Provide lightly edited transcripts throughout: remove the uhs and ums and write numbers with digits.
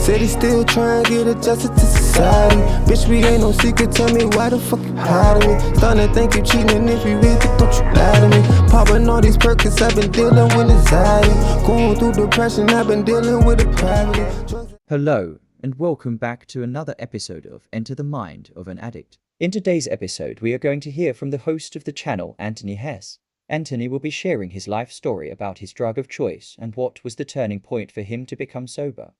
Said he still trying to get adjusted to society. Bitch, we ain't no secret, tell me why the fuck you hiding me. Starting to think you cheating, if you really don't you lie to me. Popping all these perks, I've been dealing with anxiety. Going through depression, I've been dealing with it privately. Hello, and welcome back to another episode of Enter the Mind of an Addict. In today's episode, we are going to hear from the host of the channel, Anthony Hess. Anthony will be sharing his life story about his drug of choice and what was the turning point for him to become sober.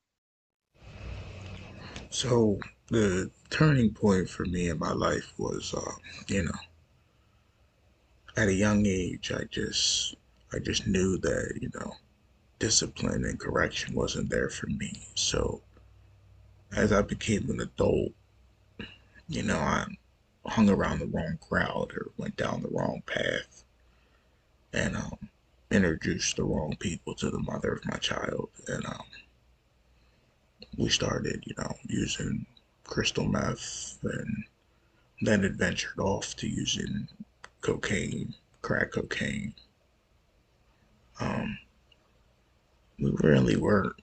So the turning point for me in my life was, at a young age, I just knew that, discipline and correction wasn't there for me. So as I became an adult, I hung around the wrong crowd or went down the wrong path and introduced the wrong people to the mother of my child. And we started, using crystal meth, and then it ventured off to using cocaine, crack cocaine. We really weren't,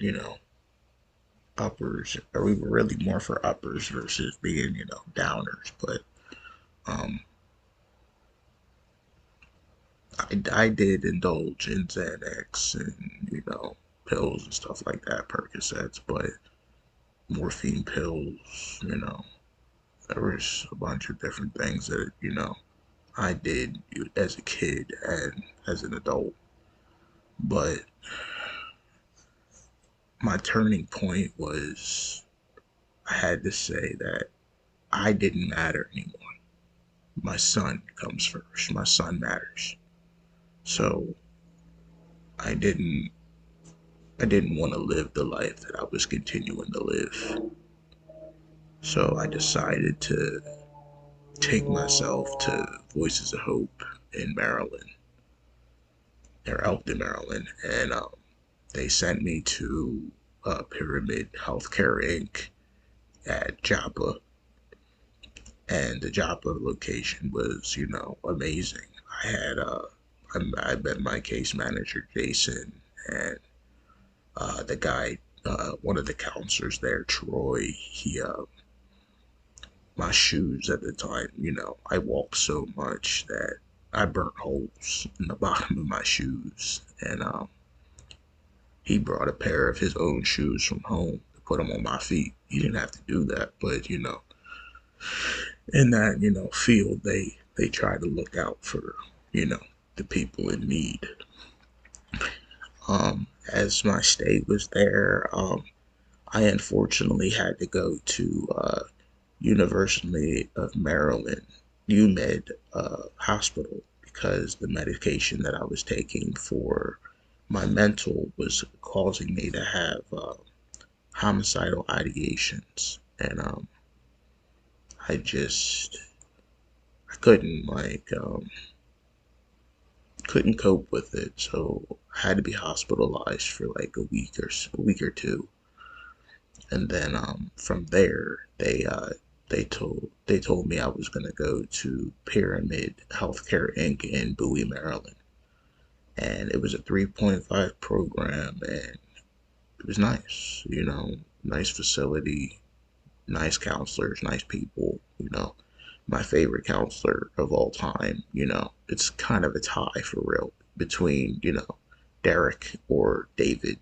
uppers, or we were really more for uppers versus being, downers. But I did indulge in Xanax and, pills and stuff like that, Percocets, but morphine pills, there was a bunch of different things that, I did as a kid and as an adult. But my turning point was, I had to say that I didn't matter anymore. My son comes first. My son matters. So I didn't want to live the life that I was continuing to live. So I decided to take myself to Voices of Hope in Maryland, or Elkton, Maryland, and they sent me to Pyramid Healthcare Inc. at Joppa, and the Joppa location was, amazing. I met my case manager, Jason, and the guy, one of the counselors there, Troy. My shoes at the time, I walked so much that I burnt holes in the bottom of my shoes, and he brought a pair of his own shoes from home to put them on my feet. He didn't have to do that, but in that field, they try to look out for the people in need. As my stay was there, I unfortunately had to go to University of Maryland UMed hospital because the medication that I was taking for my mental was causing me to have homicidal ideations, and I couldn't cope with it, so I had to be hospitalized for like a week or two, and then from there they told me I was gonna go to Pyramid Healthcare Inc. in Bowie, Maryland, and it was a 3.5 program, and it was nice, nice facility, nice counselors, nice people, my favorite counselor of all time, it's kind of a tie for real between, Derek or David.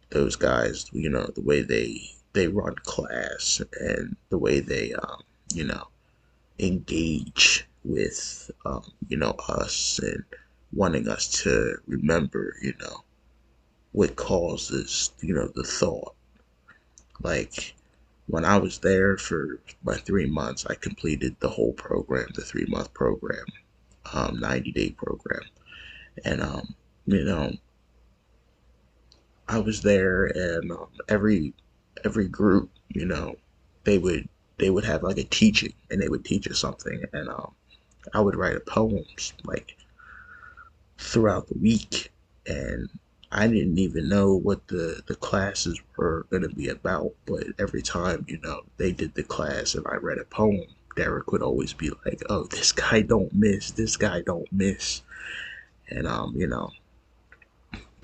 Those guys, the way they run class and the way they, engage with, us and wanting us to remember, what causes, the thought. Like, when I was there for my 3 months, I completed the whole program, the 3-month program, 90-day program. And, I was there, and every group, they would have like a teaching, and they would teach us something, and I would write a poems like throughout the week, and I didn't even know what the classes were going to be about, but every time, they did the class and I read a poem, Derek would always be like, oh, this guy don't miss, and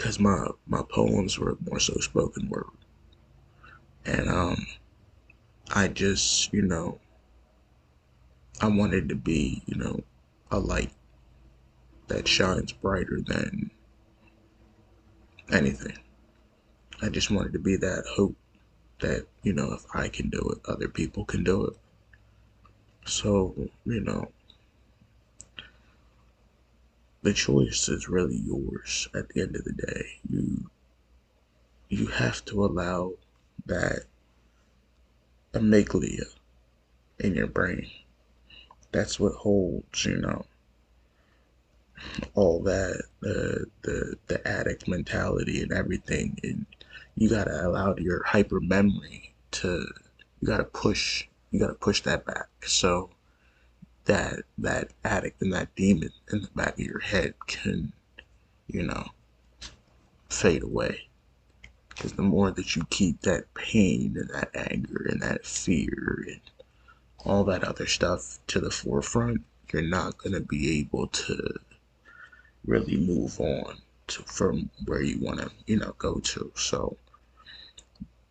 because my poems were more so spoken word, And I just, I wanted to be, a light that shines brighter than anything. I just wanted to be that hope that, if I can do it, other people can do it. So, the choice is really yours at the end of the day. You have to allow that amygdala in your brain. That's what holds, all that the addict mentality and everything. And you gotta allow your hyper memory to you gotta push that back. So that addict and that demon in the back of your head can, you know, fade away. Because the more that you keep that pain and that anger and that fear and all that other stuff to the forefront, you're not going to be able to really move on from where you want to, go to. So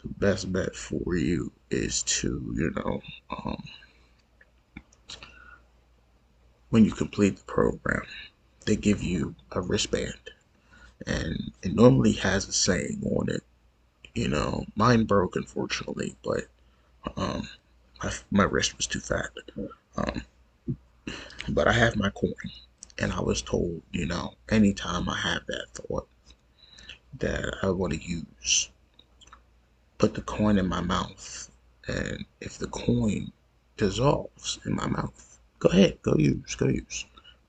the best bet for you is to, when you complete the program, they give you a wristband, and it normally has a saying on it. Mine broke, unfortunately, but um, my wrist was too fat. Um, but I have my coin, and I was told, anytime I have that thought that I want to use, put the coin in my mouth, and if the coin dissolves in my mouth, go ahead, go use.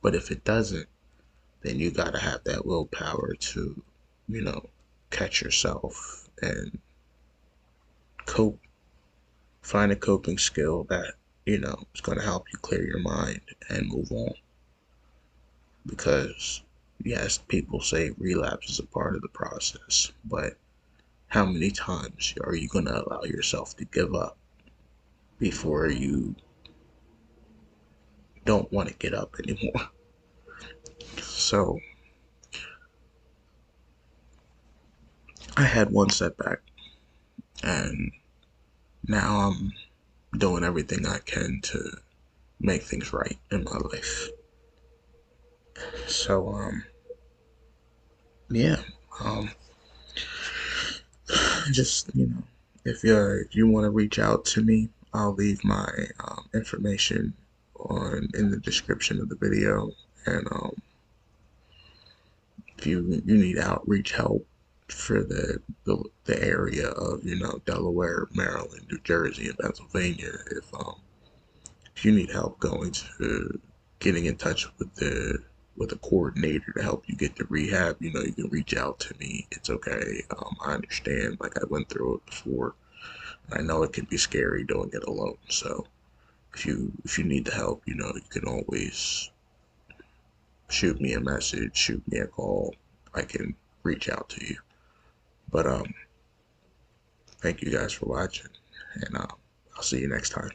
But if it doesn't, then you gotta have that willpower to, you know, catch yourself and cope. Find a coping skill that, is gonna help you clear your mind and move on. Because, yes, people say relapse is a part of the process, but how many times are you gonna allow yourself to give up before you don't want to get up anymore? So, I had one setback, and now I'm doing everything I can to make things right in my life. So, yeah, um, just, if you want to reach out to me, I'll leave my information in the description of the video. And if you need outreach help for the area of, Delaware, Maryland, New Jersey, and Pennsylvania, if you need help going to getting in touch with a coordinator to help you get to rehab, you can reach out to me. It's okay. I understand. Like, I went through it before, and I know it can be scary doing it alone. So if you need the help, you can always shoot me a message, shoot me a call. I can reach out to you. But thank you guys for watching, and I'll see you next time.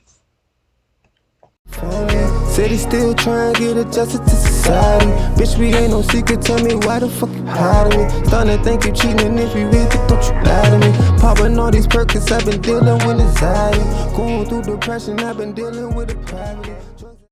Said he still trying to get adjusted to society. Bitch, we ain't no secret, tell me why the fuck you hiding me. Starting to think you cheating, if you really don't you lie to me. Popping all these perks, I've been dealing with anxiety. Going through depression, I've been dealing with it privately.